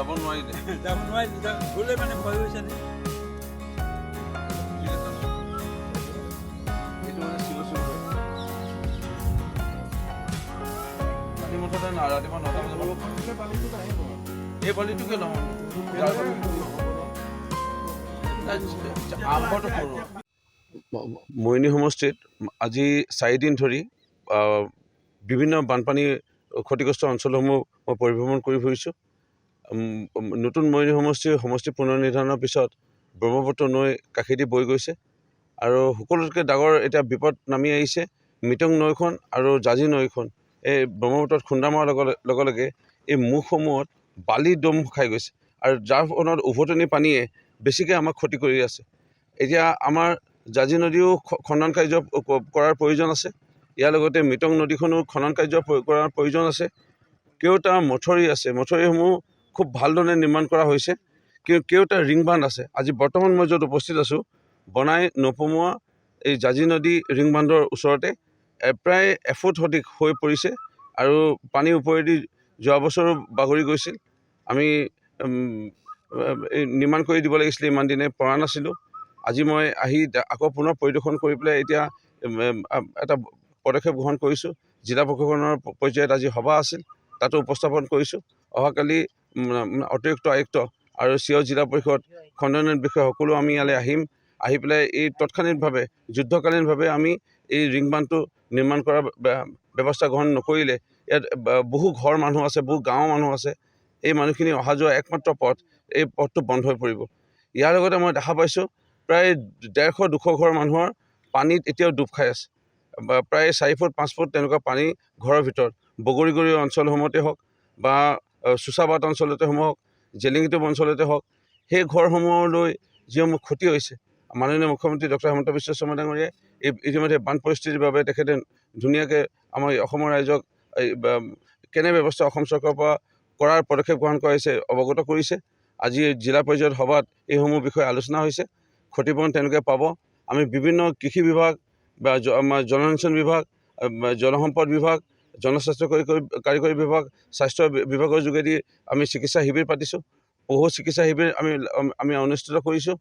যাব নোৱাৰিলে যাব নোৱাৰিলে গ'লে মানে ভয় হৈছে নে এইটো মানে চিৰচুৰ পানী মুঠতে ৰাতিপুৱা 9টা বজাত এই পানীটোকে লওঁ আৰম্ভটো কৰোঁ। মৰিয়নি সমষ্টিত আজি 4 দিন ধৰি বিভিন্ন বানপানী ক্ষতিগ্ৰস্ত অঞ্চলসমূহ মই পৰিভ্ৰমণ কৰি ফুৰিছোঁ। নতুন মৰিয়নি সমষ্টি পুনৰ্নিৰ্ধাৰণৰ পিছত ব্ৰহ্মপুত্ৰ নৈ কাষেদি বৈ গৈছে আৰু সকলোতকৈ ডাঙৰ এতিয়া বিপদ নামি আহিছে মিটং নৈখন আৰু জাঁজি নৈখন। এই ব্ৰহ্মপুত্ৰত খুন্দা মৰাৰ লগে লগে এই মুখসমূহত বালি দম খাই গৈছে আৰু যাৰ ফলত উভতনি পানীয়ে বেছিকৈ আমাক ক্ষতি কৰি আছে। এতিয়া আমাৰ জাঁজি নদীও খনন কাৰ্য কৰাৰ প্ৰয়োজন আছে। ইয়াৰ লগতে মিটং নদীখনো খনন কাৰ্য কৰাৰ প্ৰয়োজন আছে। কেওটা মথৰি আছে, মথৰিসমূহ খুব ভালদৰে নিৰ্মাণ কৰা হৈছে। কেওটা ৰিং বান্ধ আছে। আজি বৰ্তমান মই য'ত উপস্থিত আছোঁ বনাই নপমোৱা এই জাঁজি নদী ৰিং বান্ধৰ ওচৰতে প্ৰায় এফুট সঠিক হৈ পৰিছে আৰু পানীৰ ওপৰেদি যোৱা বছৰো বাগৰি গৈছিল। আমি নিৰ্মাণ কৰি দিব লাগিছিলে, ইমান দিনে পৰা নাছিলোঁ। আজি মই আহি আকৌ পুনৰ পৰিদৰ্শন কৰি পেলাই এতিয়া এটা পদক্ষেপ গ্ৰহণ কৰিছোঁ। জিলা প্ৰশাসনৰ পৰ্যায়ত আজি সভা আছিল, তাতো উপস্থাপন কৰিছোঁ। অহাকালি অতিৰিক্ত আয়ুক্ত আৰু জিলা পৰিষদ খণ্ডায়ন বিষয়া সকলো আমি ইয়ালৈ আহিম। আহি পেলাই এই তৎক্ষণিকভাৱে যুদ্ধকালীনভাৱে আমি এই ৰিং বান্ধটো নিৰ্মাণ কৰাৰ ব্যৱস্থা গ্ৰহণ নকৰিলে ইয়াত বহু ঘৰ মানুহ আছে, বহু গাঁৱৰ মানুহ আছে। এই মানুহখিনি অহা যোৱা একমাত্ৰ পথ, এই পথটো বন্ধ হৈ পৰিব। ইয়াৰ লগতে মই দেখা পাইছোঁ প্ৰায় 150-200 ঘৰ মানুহৰ পানীত এতিয়াও ডুব খাই আছে। প্ৰায় 4 ফুট 5 ফুট তেনেকুৱা পানী ঘৰৰ ভিতৰত। বগৰীগুৰি অঞ্চলসমূহতে হওক বা চুচাবাট অঞ্চলতে হওক, জেলিঙিটোপ অঞ্চলতে হওক, সেই ঘৰসমূহলৈ যিসমূহ ক্ষতি হৈছে, মাননীয় মুখ্যমন্ত্ৰী ডক্টৰ হিমন্ত বিশ্ব শৰ্মা ডাঙৰীয়াই ইতিমধ্যে বান পৰিস্থিতিৰ বাবে তেখেতে ধুনীয়াকৈ আমাৰ অসমৰ ৰাইজক কেনে ব্যৱস্থা অসম চৰকাৰৰ পৰা কৰাৰ পদক্ষেপ গ্ৰহণ কৰাইছে অৱগত কৰিছে। আজি জিলা পৰ্যায়ত সভাত এইসমূহ বিষয়ে আলোচনা হৈছে। ক্ষতিপূৰণ তেওঁলোকে পাব। আমি বিভিন্ন কৃষি বিভাগ বা আমাৰ জলসিঞ্চন বিভাগ, জলসম্পদ বিভাগ, জনস্বাস্থ্য কাৰিকৰী বিভাগ, স্বাস্থ্য বিভাগৰ যোগেদি আমি চিকিৎসা শিবিৰ পাতিছোঁ। পশু চিকিৎসা শিবিৰ আমি অনুষ্ঠিত কৰিছোঁ।